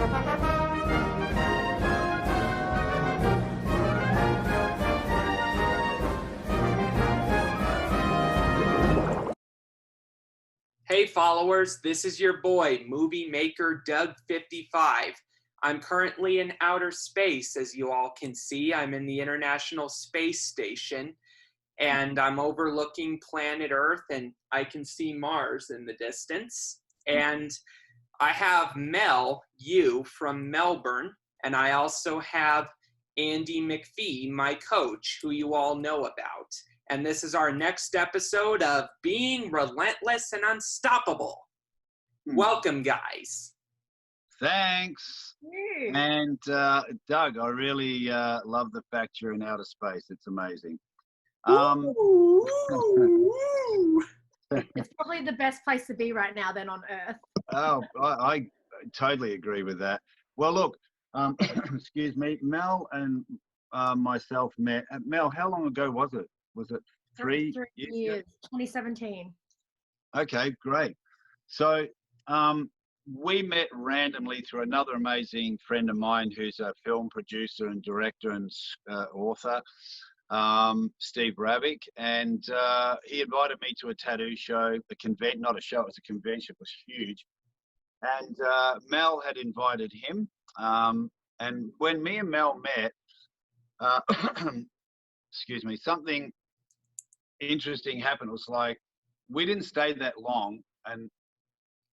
Hey followers, this is your boy, movie maker Doug 55. I'm currently in outer space, as you all can see. I'm in the International Space Station, and I'm overlooking planet Earth, and I can see Mars in the distance. And I have Mel, you, from Melbourne, and I also have Andy McPhee, my coach, who you all know about. And this is our next episode of Being Relentless and Unstoppable. Welcome, guys. Thanks. And Doug, I really love the fact you're in outer space. It's amazing. It's probably the best place to be right now then on Earth. Oh, I totally agree with that. Well, look, excuse me, Mel and myself met. Mel, how long ago was it? Was it 3 years? 2017. Okay, great. So we met randomly through another amazing friend of mine who's a film producer and director and author, Steve Ravik, and he invited me to a tattoo show, not a show, it was a convention, it was huge. And Mel had invited him. And when me and Mel met, excuse me, something interesting happened. It was like, we didn't stay that long. And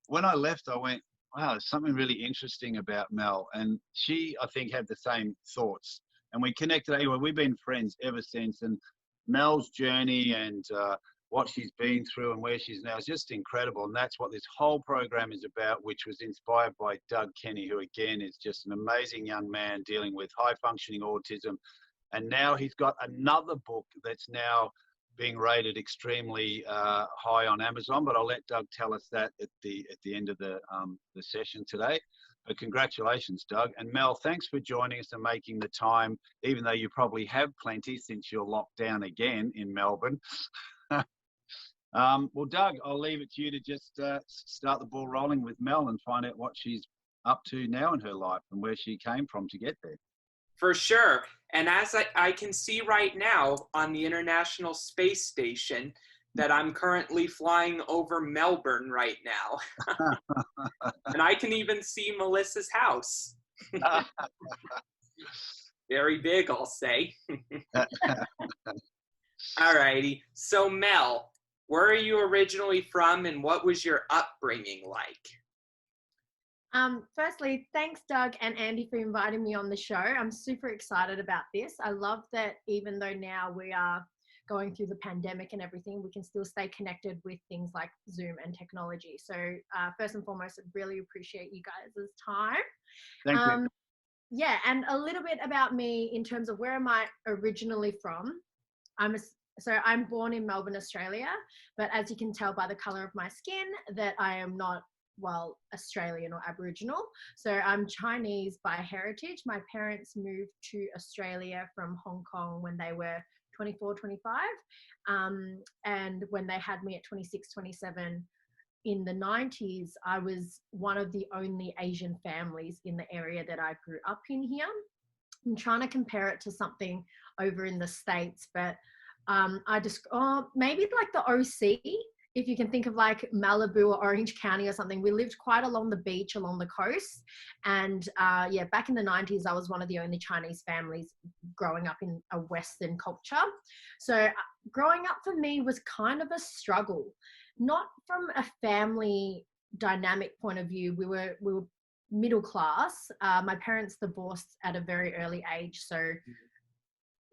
when I left, I went, wow, there's something really interesting about Mel. And she, I think, had the same thoughts. And we connected anyway. We've been friends ever since. And Mel's journey and what she's been through and where she's now is just incredible. And that's what this whole program is about, which was inspired by Doug Kenney, who again is just an amazing young man dealing with high functioning autism. And now he's got another book that's now being rated extremely high on Amazon, but I'll let Doug tell us that at the end of the session today. But congratulations, Doug. And Mel, thanks for joining us and making the time, even though you probably have plenty since you're locked down again in Melbourne. Well, Doug, I'll leave it to you to just start the ball rolling with Mel and find out what she's up to now in her life and where she came from to get there. For sure. And as I can see right now on the International Space Station that I'm currently flying over Melbourne right now. And I can even see Melissa's house. Very big, I'll say. All righty. So Mel, where are you originally from and what was your upbringing like? Firstly, thanks Doug and Andy for inviting me on the show. I'm super excited about this. I love that even though now we are going through the pandemic and everything, we can still stay connected with things like Zoom and technology. So first and foremost, I really appreciate you guys' time. Thank you. Yeah, and a little bit about me in terms of where am I originally from. So I'm born in Melbourne, Australia, but as you can tell by the color of my skin that I am not Australian or Aboriginal. So I'm Chinese by heritage. My parents moved to Australia from Hong Kong when they were 24, 25. And when they had me at 26, 27 in the 90s, I was one of the only Asian families in the area that I grew up in here. I'm trying to compare it to something over in the States, but maybe like the OC, if you can think of like Malibu or Orange County or something. We lived quite along the beach, along the coast. And yeah, back in the 90s, I was one of the only Chinese families growing up in a Western culture. So growing up for me was kind of a struggle, not from a family dynamic point of view. We were middle class. My parents divorced at a very early age. So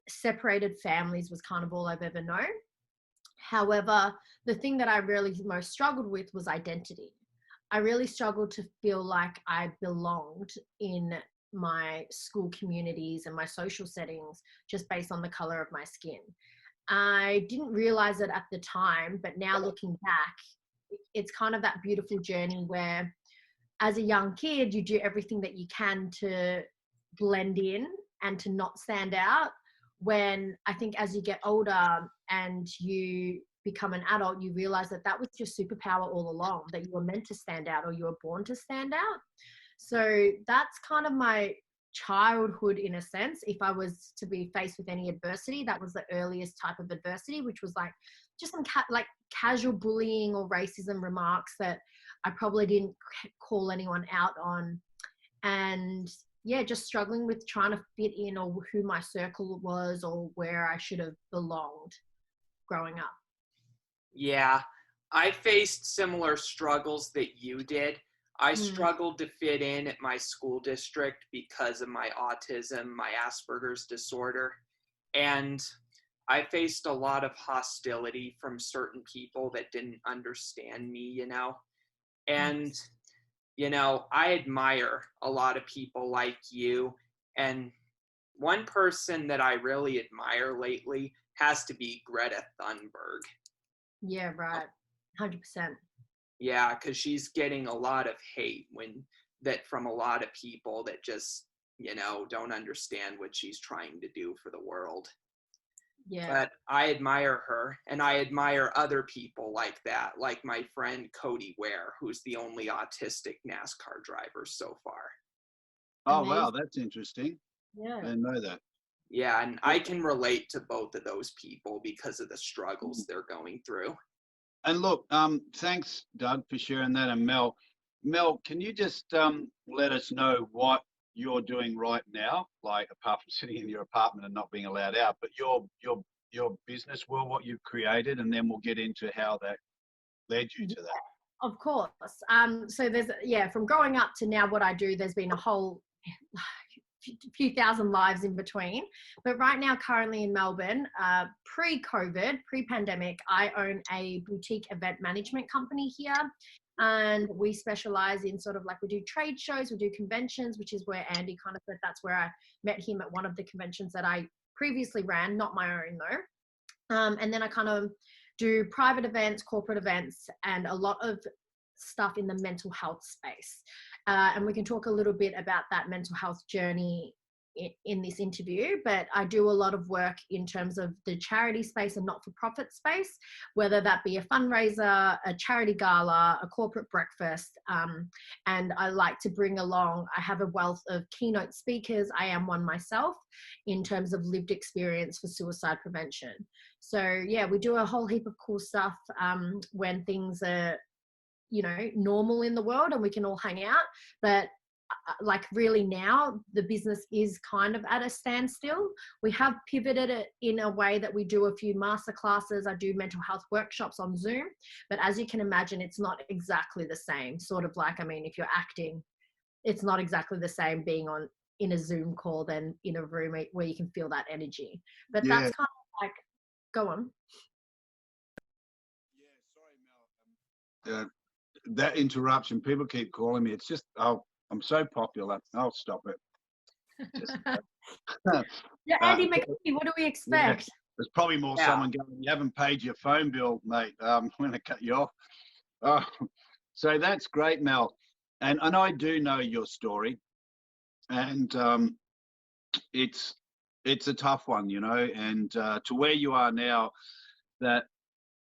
separated families was kind of all I've ever known. However, the thing that I really most struggled with was identity. I really struggled to feel like I belonged in my school communities and my social settings just based on the color of my skin. I didn't realize it at the time, but now looking back, it's kind of that beautiful journey where as a young kid, you do everything that you can to blend in and to not stand out. When I think as you get older and you become an adult, you realize that that was your superpower all along, that you were meant to stand out or you were born to stand out. So that's kind of my childhood in a sense. If I was to be faced with any adversity, that was the earliest type of adversity, which was like just some casual bullying or racism remarks that I probably didn't call anyone out on. And yeah, just struggling with trying to fit in, or who my circle was, or where I should have belonged growing up. Yeah, I faced similar struggles that you did. I struggled to fit in at my school district because of my autism, my Asperger's disorder. And I faced a lot of hostility from certain people that didn't understand me, you know. And, you know, I admire a lot of people like you. And one person that I really admire lately has to be Greta Thunberg. Yeah, right. 100%. Yeah, because she's getting a lot of hate from a lot of people that just, you know, don't understand what she's trying to do for the world. Yeah. But I admire her, and I admire other people like that, like my friend Cody Ware, who's the only autistic NASCAR driver so far. Oh, Amazing. wow, that's interesting. Yeah. I didn't know that. Yeah, and I can relate to both of those people because of the struggles they're going through. And look, thanks, Doug, for sharing that. And Mel, can you just let us know what you're doing right now, like apart from sitting in your apartment and not being allowed out, but your business world, what you've created, and then we'll get into how that led you to that. Of course. So there's, from growing up to now what I do, there's been a whole few thousand lives in between. But right now, currently in Melbourne, pre-COVID, pre-pandemic, I own a boutique event management company here. And we specialize in sort of like, we do trade shows, we do conventions, which is where Andy kind of said, that's where I met him at one of the conventions that I previously ran, not my own though. And then I kind of do private events, corporate events, and a lot of stuff in the mental health space. And we can talk a little bit about that mental health journey in this interview, but I do a lot of work in terms of the charity space and not-for-profit space, whether that be a fundraiser, a charity gala, a corporate breakfast. And I like to bring along, I have a wealth of keynote speakers. I am one myself in terms of lived experience for suicide prevention. So yeah, we do a whole heap of cool stuff when things are, you know, normal in the world and we can all hang out. But like really now the business is kind of at a standstill. We have pivoted it in a way that we do a few master classes. I do mental health workshops on Zoom, but as you can imagine, it's not exactly the same. Sort of like, I mean, if you're acting, it's not exactly the same being in a Zoom call than in a room where you can feel that energy. But Yeah. that's kind of like, go on. Yeah, sorry, Mel. That interruption, people keep calling me. It's just, I'm so popular. I'll stop it. Just, yeah, Andy McPhee, what do we expect? Yeah, there's probably more someone going, you haven't paid your phone bill, mate. I'm going to cut you off. So that's great, Mel. And I do know your story. And it's a tough one, you know, and to where you are now, that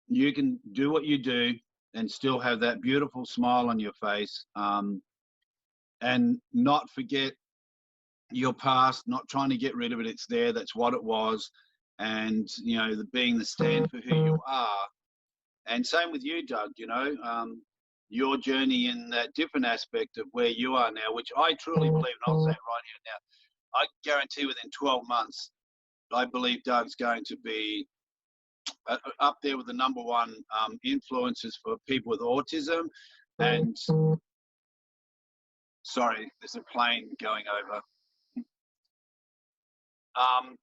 you can do what you do and still have that beautiful smile on your face, and not forget your past, not trying to get rid of it. It's there. That's what it was. And, you know, being the stand for who you are. And same with you, Doug, you know, your journey in that different aspect of where you are now, which I truly believe, and I'll say it right here now, I guarantee within 12 months, I believe Doug's going to be up there with the number one influencers for people with autism. And sorry, there's a plane going over.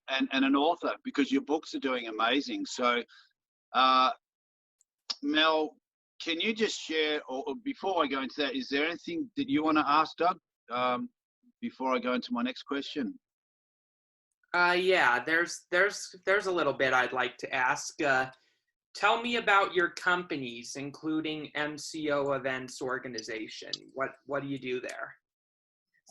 And an author, because your books are doing amazing. So, Mel, can you just share, or before I go into that, is there anything that you want to ask Doug before I go into my next question? Yeah, there's a little bit I'd like to ask. Tell me about your companies, including MCO Events Organization. What do you do there?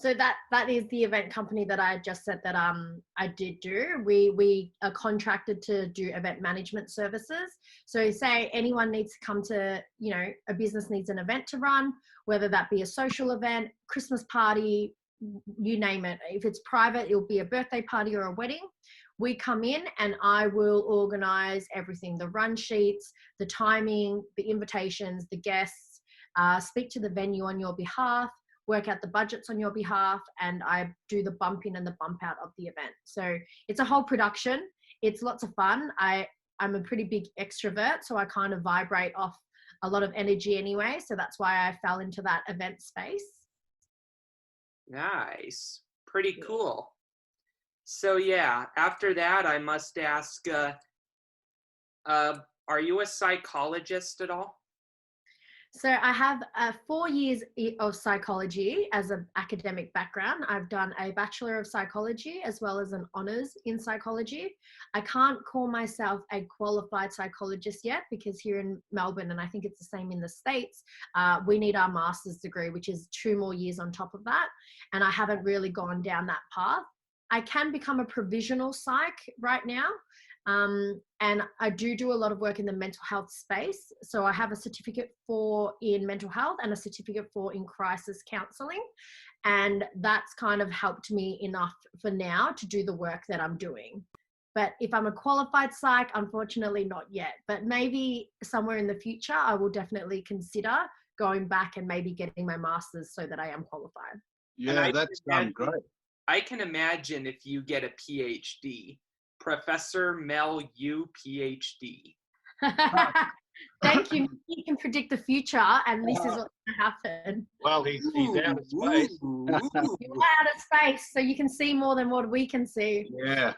So that is the event company that I just said that I did do. We are contracted to do event management services. So say anyone needs to come to, you know, a business needs an event to run, whether that be a social event, Christmas party, you name it. If it's private, it'll be a birthday party or a wedding. We come in and I will organize everything, the run sheets, the timing, the invitations, the guests, speak to the venue on your behalf, work out the budgets on your behalf, and I do the bump in and the bump out of the event. So it's a whole production. It's lots of fun. I'm a pretty big extrovert, so I kind of vibrate off a lot of energy anyway. So that's why I fell into that event space. Nice. Pretty cool. So yeah, after that, I must ask, are you a psychologist at all? So I have 4 years of psychology as an academic background. I've done a Bachelor of Psychology as well as an honours in psychology. I can't call myself a qualified psychologist yet because here in Melbourne, and I think it's the same in the States, we need our master's degree, which is 2 more years on top of that. And I haven't really gone down that path. I can become a provisional psych right now. And I do a lot of work in the mental health space. So I have a certificate 4 in mental health and a certificate 4 in crisis counseling. And that's kind of helped me enough for now to do the work that I'm doing. But if I'm a qualified psych, unfortunately not yet. But maybe somewhere in the future, I will definitely consider going back and maybe getting my master's so that I am qualified. Yeah, that's great. I can imagine if you get a PhD. Professor Mel U, PhD. Thank you. You can predict the future, and this is what's going to happen. Well, he's out of space. You're out of space, so you can see more than what we can see. Yeah.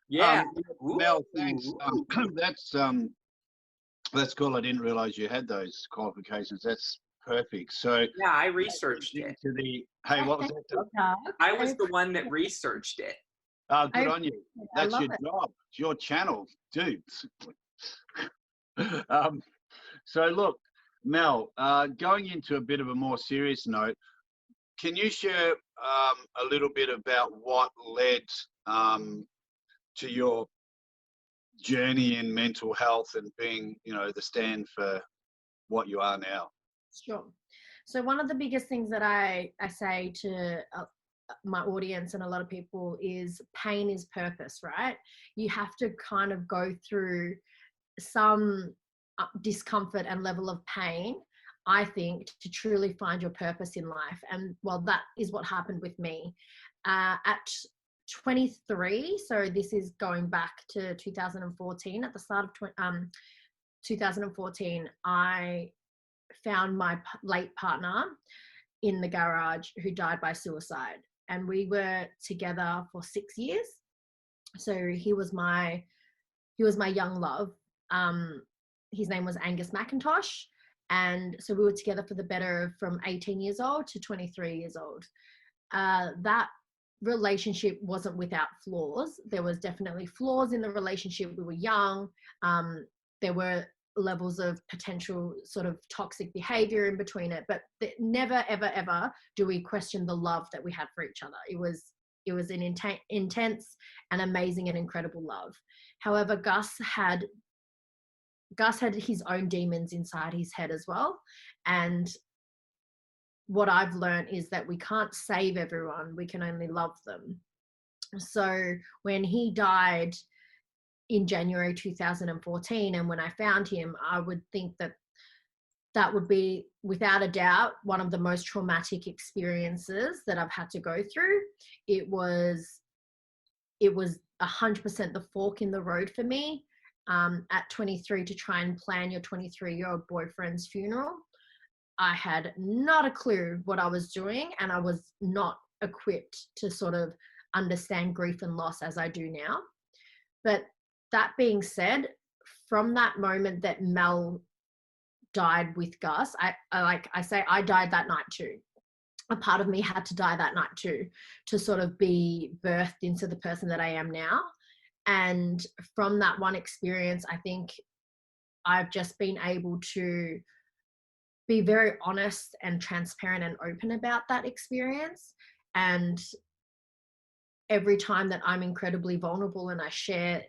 Yeah. Mel, thanks. That's cool. I didn't realize you had those qualifications. That's perfect. So yeah, I researched it. What was that, Doug? I was the one that researched it. Oh, good on you. That's your job. It's your channel, dude. So look, Mel, going into a bit of a more serious note, can you share a little bit about what led to your journey in mental health and being, you know, the stand for what you are now? Sure. So one of the biggest things that I say to my audience and a lot of people is pain is purpose, right? You have to kind of go through some discomfort and level of pain, I think, to truly find your purpose in life. And well, that is what happened with me. At 23, so this is going back to 2014, at the start of 2014, I found my late partner in the garage who died by suicide. And we were together for 6 years. So he was my young love. His name was Angus McIntosh. And so we were together for the better of from 18 years old to 23 years old. That relationship wasn't without flaws. There was definitely flaws in the relationship. We were young. There were levels of potential sort of toxic behavior in between it, but never, ever, ever do we question the love that we had for each other. It was an intense and amazing and incredible love. However, Gus had his own demons inside his head as well. And what I've learned is that we can't save everyone. We can only love them. So when he died in January 2014, and when I found him, I would think that would be, without a doubt, one of the most traumatic experiences that I've had to go through. It was 100% the fork in the road for me at 23 to try and plan your 23-year-old boyfriend's funeral. I had not a clue what I was doing, and I was not equipped to sort of understand grief and loss as I do now. But that being said, from that moment that Mel died with Gus, I died that night too. A part of me had to die that night too, to sort of be birthed into the person that I am now. And from that one experience, I think I've just been able to be very honest and transparent and open about that experience. And every time that I'm incredibly vulnerable and I share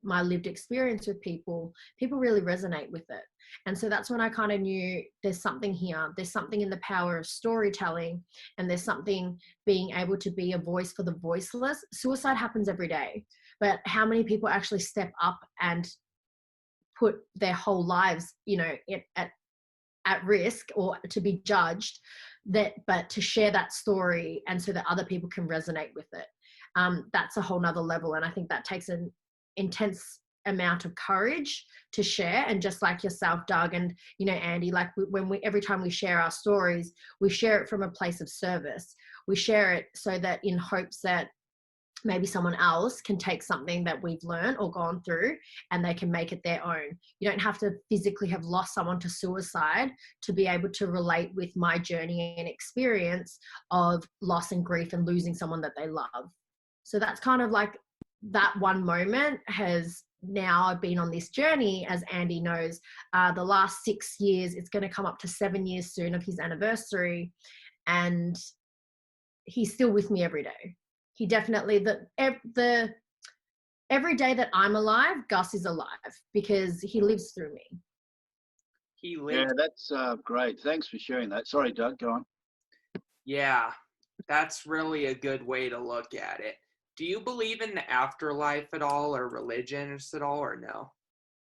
my lived experience with people, people really resonate with it. And so that's when I kind of knew there's something here. There's something in the power of storytelling, and there's something being able to be a voice for the voiceless. Suicide happens every day, but how many people actually step up and put their whole lives, at risk or to be judged, but to share that story and so that other people can resonate with it. That's a whole nother level. And I think that takes an intense amount of courage to share. And just like yourself, Doug, and Andy, like every time we share our stories, we share it from a place of service. We share it so that in hopes that maybe someone else can take something that we've learned or gone through and they can make it their own. You don't have to physically have lost someone to suicide to be able to relate with my journey and experience of loss and grief and losing someone that they love. So that's kind of like that one moment has now I've been on this journey, as Andy knows, the last 6 years, it's going to come up to 7 years soon of his anniversary. And he's still with me every day. He definitely, every day that I'm alive, Gus is alive because he lives through me. Yeah, that's great. Thanks for sharing that. Sorry, Doug, go on. Yeah, that's really a good way to look at it. Do you believe in the afterlife at all, or religions at all, or no?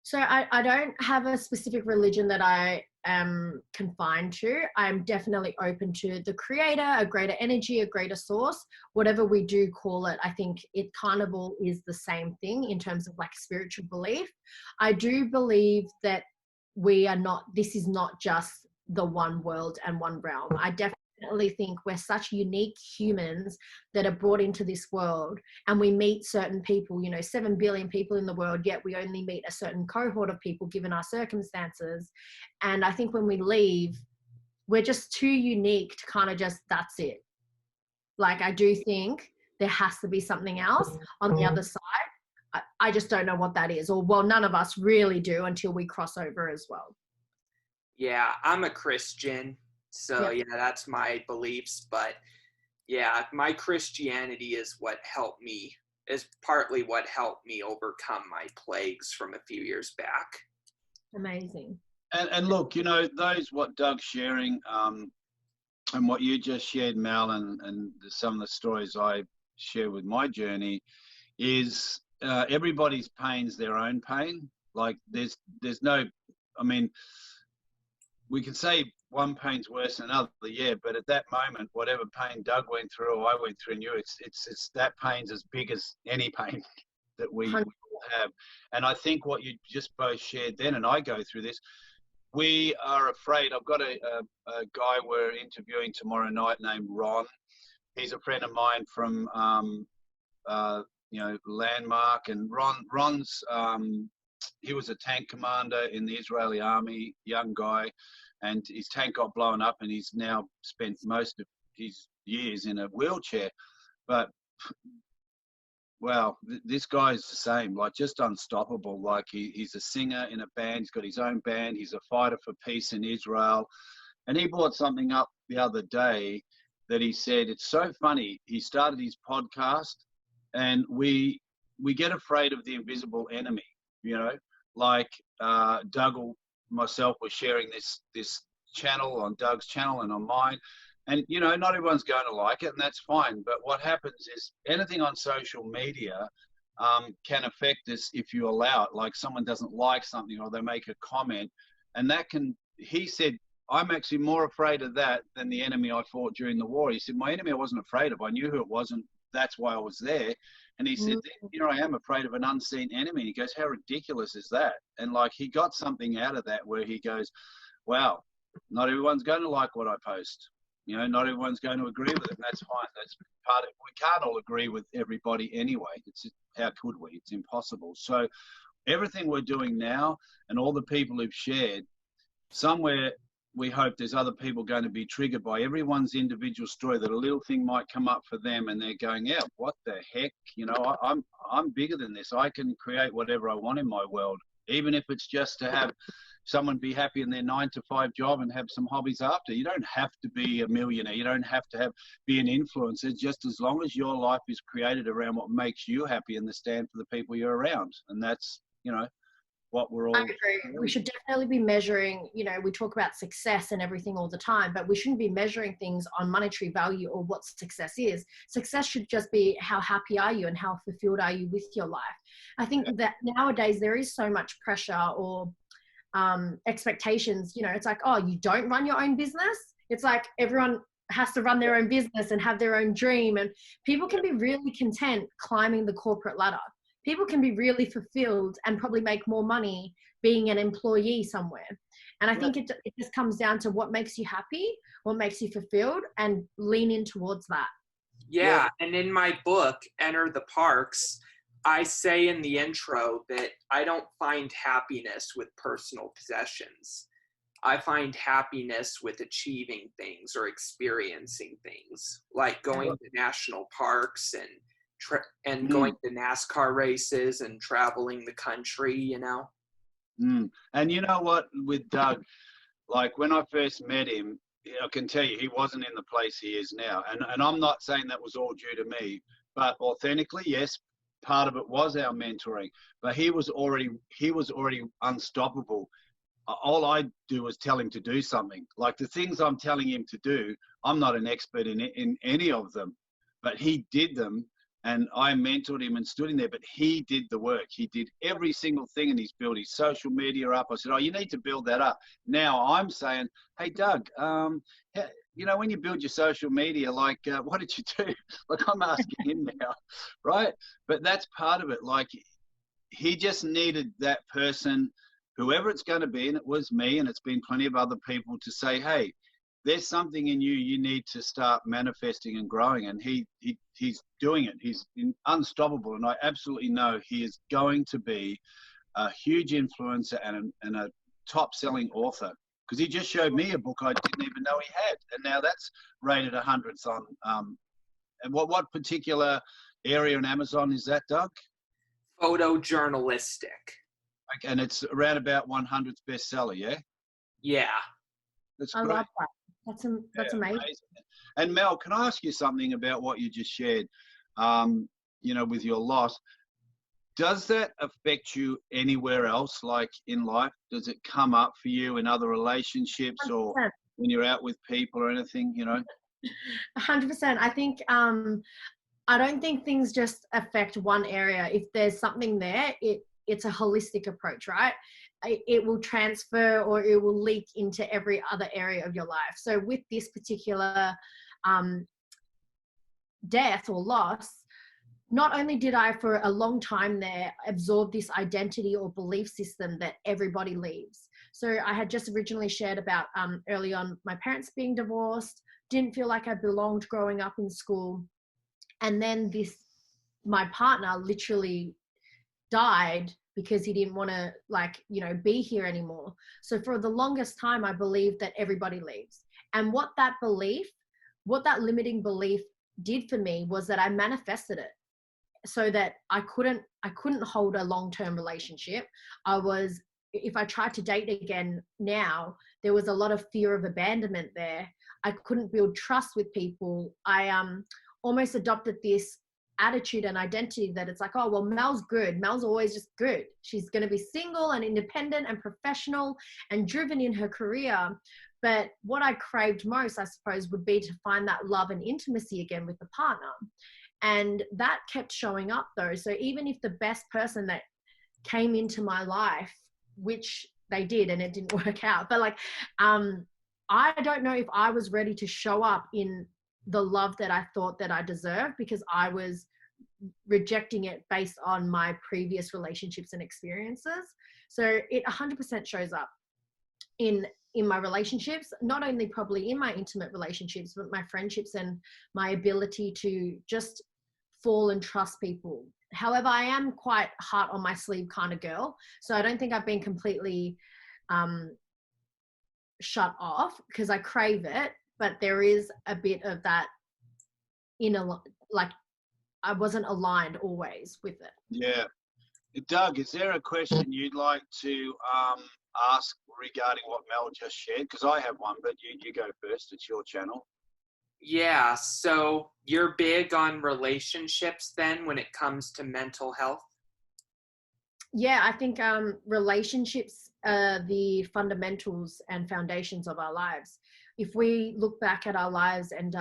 So I don't have a specific religion that I am confined to. I'm definitely open to the creator, a greater energy, a greater source, whatever we do call it. I think it kind of all is the same thing in terms of like spiritual belief. I do believe that this is not just the one world and one realm. I definitely think we're such unique humans that are brought into this world, and we meet certain people, 7 billion people in the world, yet we only meet a certain cohort of people given our circumstances. And I think when we leave, we're just too unique to kind of just, that's it. Like, I do think there has to be something else on the other side. I just don't know what that is, or well, none of us really do until we cross over as well. Yeah, I'm a Christian. So yeah, that's my beliefs, but yeah, my Christianity is partly what helped me overcome my plagues from a few years back. Amazing. And look, what Doug's sharing, and what you just shared, Mel, and some of the stories I share with my journey is everybody's pain's their own pain. Like there's no, we can say one pain's worse than another, yeah, but at that moment, whatever pain Doug went through or I went through and you, it's that pain's as big as any pain that we all have. And I think what you just both shared then, and I go through this, we are afraid. I've got a guy we're interviewing tomorrow night named Ron. He's a friend of mine from, Landmark, and Ron's, he was a tank commander in the Israeli army, young guy, and his tank got blown up and he's now spent most of his years in a wheelchair. But, well, this guy's the same, like just unstoppable. Like he's a singer in a band, he's got his own band, he's a fighter for peace in Israel. And he brought something up the other day that he said, it's so funny, he started his podcast and we get afraid of the invisible enemy. Like Doug or myself were sharing this channel on Doug's channel and on mine, and not everyone's going to like it, and that's fine. But what happens is anything on social media can affect us if you allow it. Like someone doesn't like something or they make a comment, and that can. He said, I'm actually more afraid of that than the enemy I fought during the war. He said, my enemy I wasn't afraid of. I knew who it was, and that's why I was there. And he said, here I am afraid of an unseen enemy. And he goes, how ridiculous is that? And like he got something out of that where he goes, wow, not everyone's going to like what I post. Not everyone's going to agree with it. And that's fine. That's part of it. We can't all agree with everybody anyway. How could we? It's impossible. So everything we're doing now and all the people who've shared, somewhere we hope there's other people going to be triggered by everyone's individual story, that a little thing might come up for them and they're going, yeah, what the heck? I'm bigger than this. I can create whatever I want in my world. even if it's just to have someone be happy in their 9-to-5 job and have some hobbies after. You don't have to be a millionaire. You don't have to be an influencer. Just as long as your life is created around what makes you happy and the stand for the people you're around. And that's, what we're all. I agree. We should definitely be measuring, we talk about success and everything all the time, but we shouldn't be measuring things on monetary value or what success is. Success should just be how happy are you and how fulfilled are you with your life. I think that nowadays there is so much pressure or expectations, it's like, oh, you don't run your own business. It's like everyone has to run their own business and have their own dream. And people can be really content climbing the corporate ladder. People can be really fulfilled and probably make more money being an employee somewhere. And I think it just comes down to what makes you happy, what makes you fulfilled, and lean in towards that. Yeah. And in my book, Enter the Parks, I say in the intro that I don't find happiness with personal possessions. I find happiness with achieving things or experiencing things, like going to national parks and going to NASCAR races and traveling the country, And you know what, with Doug, like when I first met him, I can tell you he wasn't in the place he is now. And I'm not saying that was all due to me, but authentically, yes, part of it was our mentoring. But he was already unstoppable. All I do is tell him to do something. Like the things I'm telling him to do, I'm not an expert in any of them, but he did them. And I mentored him and stood in there, but he did the work. He did every single thing, and he's built his social media up. I said, oh, you need to build that up. Now I'm saying, hey, Doug, when you build your social media, like, what did you do? Like, I'm asking him now, right? But that's part of it. Like, he just needed that person, whoever it's going to be, and it was me, and it's been plenty of other people, to say, hey, there's something in you need to start manifesting and growing. And he's doing it. He's unstoppable. And I absolutely know he is going to be a huge influencer and a top-selling author, because he just showed me a book I didn't even know he had. And now that's rated 100s on, and what particular area in Amazon is that, Doug? Photojournalistic. Okay, and it's around about 100th bestseller, yeah? Yeah. That's I great. love that. That's amazing. And Mel, can I ask you something about what you just shared, with your loss? Does that affect you anywhere else, like in life? Does it come up for you in other relationships 100%. Or when you're out with people or anything, 100%. I think, I don't think things just affect one area. If there's something there, it's a holistic approach, right? It will transfer or it will leak into every other area of your life. So with this particular death or loss, not only did I for a long time there absorb this identity or belief system that everybody leaves. So I had just originally shared about early on my parents being divorced, didn't feel like I belonged growing up in school. And then my partner literally died because he didn't want to be here anymore. So for the longest time, I believed that everybody leaves. And what that limiting belief did for me was that I manifested it so that I couldn't hold a long-term relationship. If I tried to date again now, there was a lot of fear of abandonment there. I couldn't build trust with people. I almost adopted this attitude and identity that it's like, oh, well, Mel's good. Mel's always just good. She's going to be single and independent and professional and driven in her career. But what I craved most, I suppose, would be to find that love and intimacy again with the partner. And that kept showing up though. So even if the best person that came into my life, which they did and it didn't work out, but I don't know if I was ready to show up in the love that I thought that I deserved, because I was rejecting it based on my previous relationships and experiences. So it 100% shows up in my relationships, not only probably in my intimate relationships, but my friendships and my ability to just fall and trust people. However, I am quite heart on my sleeve kind of girl. So I don't think I've been completely shut off, because I crave it. But there is a bit of that I wasn't aligned always with it. Yeah. Doug, is there a question you'd like to ask regarding what Mel just shared? Because I have one, but you go first. It's your channel. Yeah, so you're big on relationships then when it comes to mental health? Yeah, I think relationships are the fundamentals and foundations of our lives. If we look back at our lives and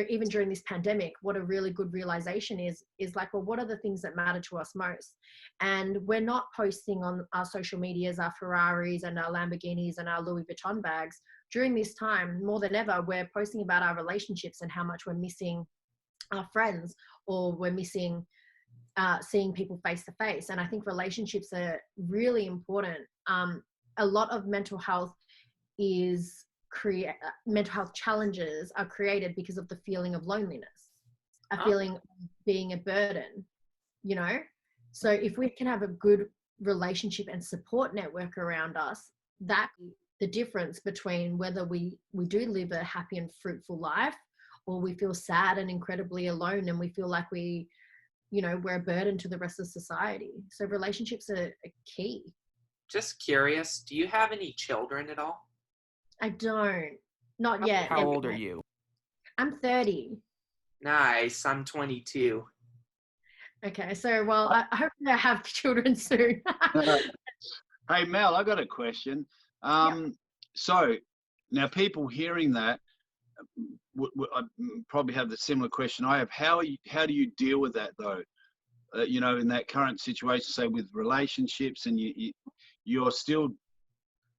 even during this pandemic, what a really good realization is like, well, what are the things that matter to us most? And we're not posting on our social medias our Ferraris and our Lamborghinis and our Louis Vuitton bags. During this time, more than ever, we're posting about our relationships and how much we're missing our friends, or we're missing seeing people face to face. And I think relationships are really important. A lot of mental health challenges are created because of the feeling of loneliness, a feeling of being a burden, you know? So if we can have a good relationship and support network around us, that the difference between whether we do live a happy and fruitful life, or we feel sad and incredibly alone and we feel like we're a burden to the rest of society. So relationships are key. Just curious, do you have any children at all? I don't. Not yet. How old are you? I'm 30. Nice, I'm 22. Okay, so well, I hope I have children soon. Hey Mel, I got a question. So now people hearing that probably have the similar question I have. How do you deal with that though? In that current situation, say with relationships, and you're still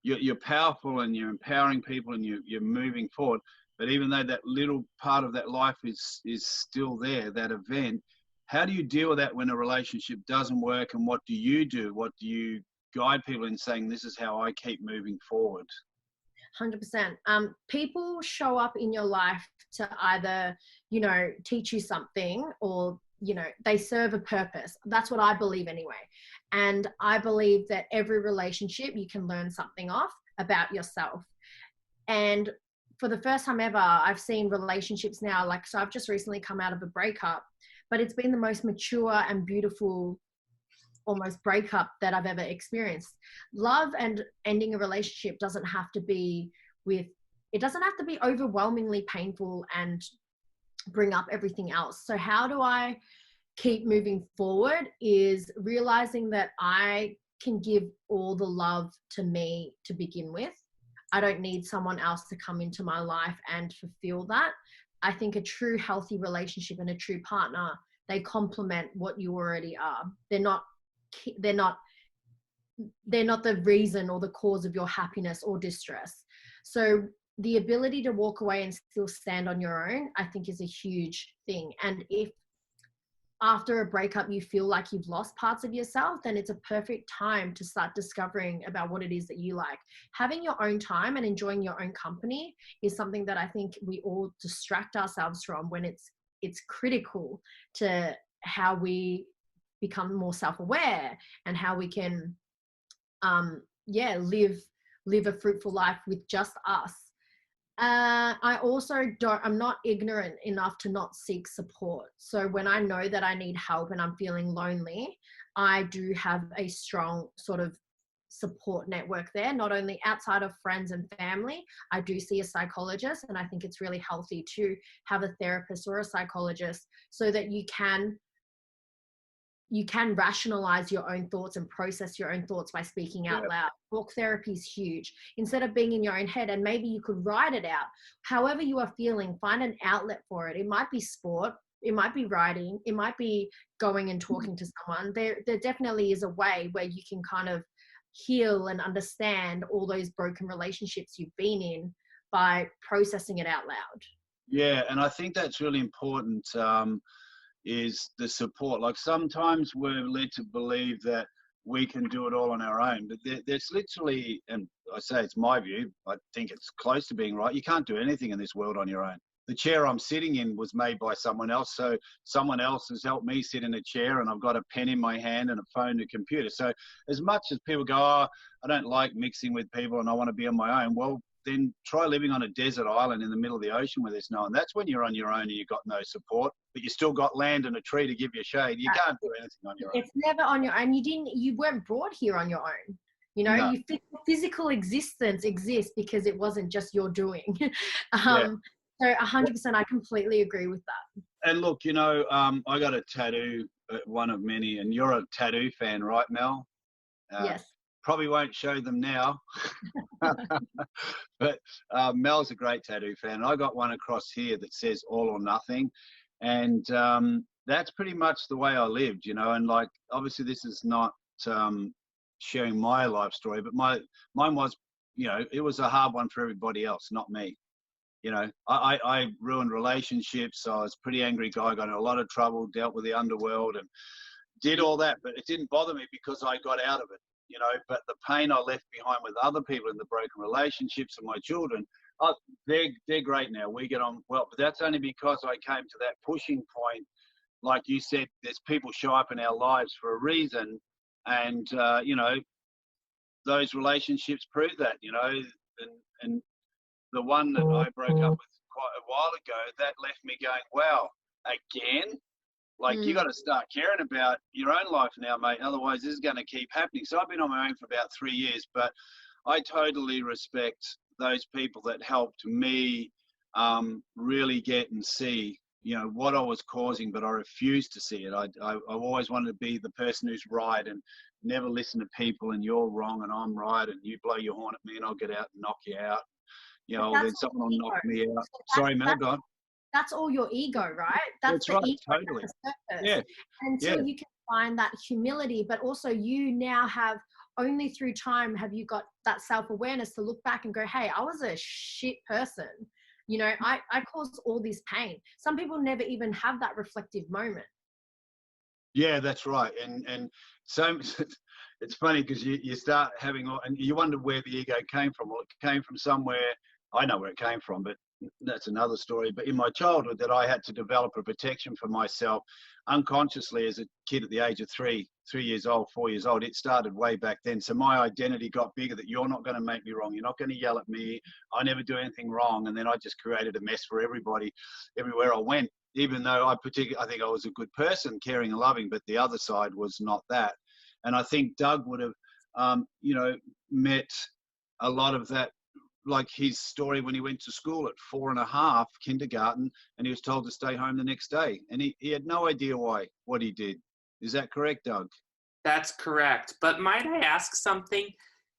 you're powerful and you're empowering people and you're moving forward, but even though that little part of that life is still there, that event, how do you deal with that when a relationship doesn't work, and what do you do? What do you guide people in saying, this is how I keep moving forward? 100%. People show up in your life to either, teach you something, or, they serve a purpose. That's what I believe anyway. And I believe that every relationship you can learn something about yourself. And for the first time ever, I've seen relationships now, so I've just recently come out of a breakup, but it's been the most mature and beautiful almost breakup that I've ever experienced. Love and ending a relationship doesn't have to be overwhelmingly painful and bring up everything else. So how do I keep moving forward is realizing that I can give all the love to me to begin with. I don't need someone else to come into my life and fulfill that. I think a true healthy relationship and a true partner, they complement what you already are. They're not the reason or the cause of your happiness or distress. So the ability to walk away and still stand on your own, I think, is a huge thing. And if after a breakup you feel like you've lost parts of yourself, then it's a perfect time to start discovering about what it is that you like. Having your own time and enjoying your own company is something that I think we all distract ourselves from, when it's critical to how we become more self-aware and how we can live a fruitful life with just us. I'm not ignorant enough to not seek support. So when I know that I need help and I'm feeling lonely, I do have a strong sort of support network there, not only outside of friends and family. I do see a psychologist, and I think it's really healthy to have a therapist or a psychologist so that you can rationalize your own thoughts and process your own thoughts by speaking out loud. Talk therapy is huge. Instead of being in your own head, and maybe you could write it out. However you are feeling, find an outlet for it. It might be sport, it might be writing, it might be going and talking to someone. There definitely is a way where you can kind of heal and understand all those broken relationships you've been in by processing it out loud. Yeah, and I think that's really important. Is the support. Like sometimes we're led to believe that we can do it all on our own, but there's literally, and I say it's my view, I think it's close to being right, you can't do anything in this world on your own. The chair I'm sitting in was made by someone else, so someone else has helped me sit in a chair, and I've got a pen in my hand and a phone and a computer. So as much as people go, I don't like mixing with people and I want to be on my own, well, then try living on a desert island in the middle of the ocean where there's no one. That's when you're on your own and you've got no support, but you still got land and a tree to give you shade. You can't do anything on your own. It's never on your own. You weren't brought here on your own. You know, No. your physical existence exists because it wasn't just your doing. So 100%, I completely agree with that. And look, you know, I got a tattoo, one of many, and you're a tattoo fan, right, Mel? Yes. Probably won't show them now. But Mel's a great tattoo fan. I got one across here that says all or nothing. And that's pretty much the way I lived, you know. And like, obviously this is not sharing my life story, but mine was, you know, it was a hard one for everybody else, not me. You know, I ruined relationships. I was a pretty angry guy, got in a lot of trouble, dealt with the underworld and did all that, but it didn't bother me because I got out of it, you know. But the pain I left behind with other people in the broken relationships and my children, they're great now. We get on well, but that's only because I came to that pushing point. Like you said, there's people show up in our lives for a reason. And, you know, those relationships prove that, you know, and the one that I broke up with quite a while ago, that left me going, wow, again? Like, you got to start caring about your own life now, mate. Otherwise, this is going to keep happening. So I've been on my own for about 3 years, but I totally respect those people that helped me really get and see, you know, what I was causing, but I refused to see it. I always wanted to be the person who's right and never listen to people and you're wrong and I'm right and you blow your horn at me and I'll get out and knock you out. You know, then someone will knock me out. Sorry, Mel, go on. That's all your ego, right? That's the right, ego totally. at the surface. Yeah. Until you can find that humility, but also you now have, only through time have you got that self-awareness to look back and go, hey, I was a shit person. You know, I caused all this pain. Some people never even have that reflective moment. Yeah, that's right. And so it's funny because you start having, and you wonder where the ego came from. Well, it came from somewhere. I know where it came from, but that's another story. But in my childhood, that I had to develop a protection for myself unconsciously as a kid at the age of 3 years old, 4 years old. It started way back then. So my identity got bigger, that you're not going to make me wrong. You're not going to yell at me. I never do anything wrong. And then I just created a mess for everybody everywhere I went, even though I think I was a good person, caring and loving, but the other side was not that. And I think Doug would have, you know, met a lot of that, like his story when he went to school at 4.5, kindergarten, and he was told to stay home the next day. And he had no idea what he did. Is that correct, Doug? That's correct. But might I ask something?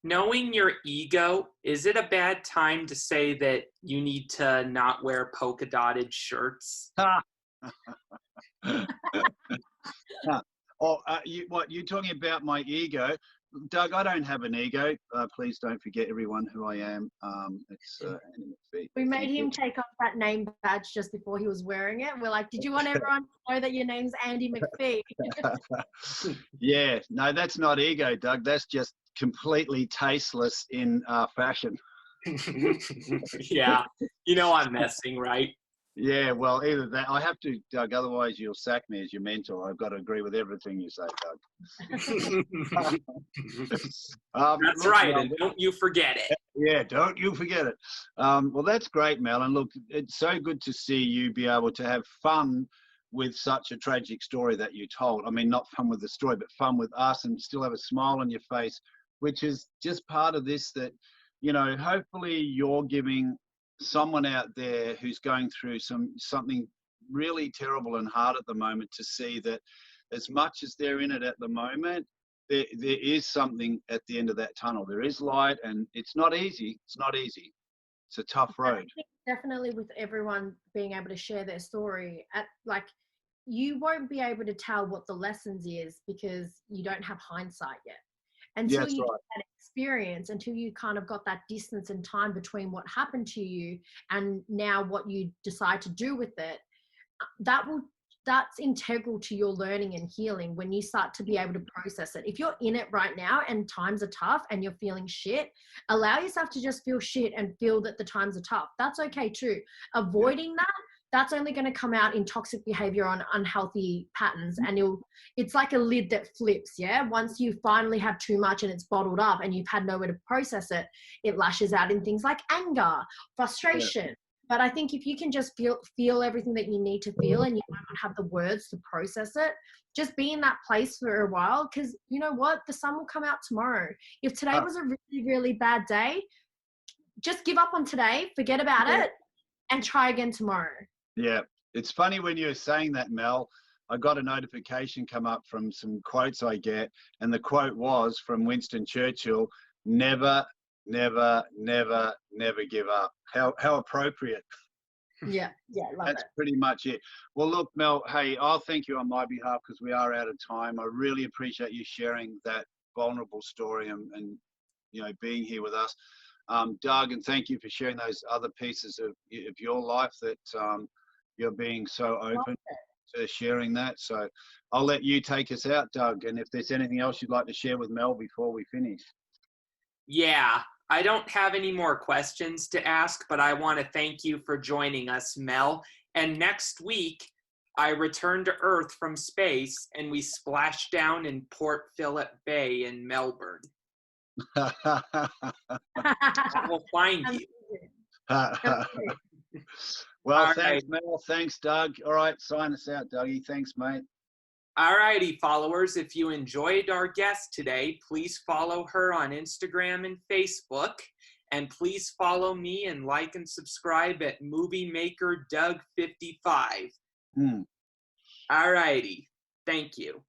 Knowing your ego, is it a bad time to say that you need to not wear polka dotted shirts? You're talking about my ego? Doug, I don't have an ego. Please don't forget, everyone, who I am. It's Andy McPhee. We made him take off that name badge just before he was wearing it. We're like, did you want everyone to know that your name's Andy McPhee? Yeah, no, that's not ego, Doug. That's just completely tasteless in fashion. Yeah, you know I'm messing, right? Yeah, well, either that. I have to, Doug, otherwise you'll sack me as your mentor. I've got to agree with everything you say, Doug. That's right, and don't you forget it. Yeah, don't you forget it. Well, that's great, Mel. And look, it's so good to see you be able to have fun with such a tragic story that you told. I mean, not fun with the story, but fun with us, and still have a smile on your face, which is just part of this, that, you know, hopefully you're giving someone out there who's going through something really terrible and hard at the moment to see that as much as they're in it at the moment, there is something at the end of that tunnel. There is light, and it's not easy. It's not easy. It's a tough road. Definitely, with everyone being able to share their story, you won't be able to tell what the lessons is because you don't have hindsight yet. Until you get that experience, until you kind of got that distance in time between what happened to you and now what you decide to do with it, that's integral to your learning and healing when you start to be able to process it. If you're in it right now and times are tough and you're feeling shit, allow yourself to just feel shit and feel that the times are tough. That's okay too. Avoiding that that's only going to come out in toxic behavior on unhealthy patterns. And it's like a lid that flips. Yeah. Once you finally have too much and it's bottled up and you've had nowhere to process it, it lashes out in things like anger, frustration. Yeah. But I think if you can just feel everything that you need to feel, and you might not have the words to process it, just be in that place for a while, because you know what? The sun will come out tomorrow. If today was a really, really bad day, just give up on today, forget about it, and try again tomorrow. Yeah. It's funny when you're saying that, Mel, I got a notification come up from some quotes I get, and the quote was from Winston Churchill: never, never, never, never give up. How appropriate. Yeah, love That's it. pretty much it. Well, look, Mel, hey, I'll thank you on my behalf because we are out of time. I really appreciate you sharing that vulnerable story and you know, being here with us. Doug, and thank you for sharing those other pieces of your life that you're being so open to sharing that. So I'll let you take us out, Doug, and if there's anything else you'd like to share with Mel before we finish. Yeah, I don't have any more questions to ask, but I want to thank you for joining us, Mel. And next week, I return to Earth from space and we splash down in Port Phillip Bay in Melbourne. We'll find you. Well, all thanks, right. Mel. Thanks, Doug. All right, sign us out, Dougie. Thanks, mate. All righty, followers. If you enjoyed our guest today, please follow her on Instagram and Facebook. And please follow me and like and subscribe at Movie Maker Doug 55. All righty. Thank you.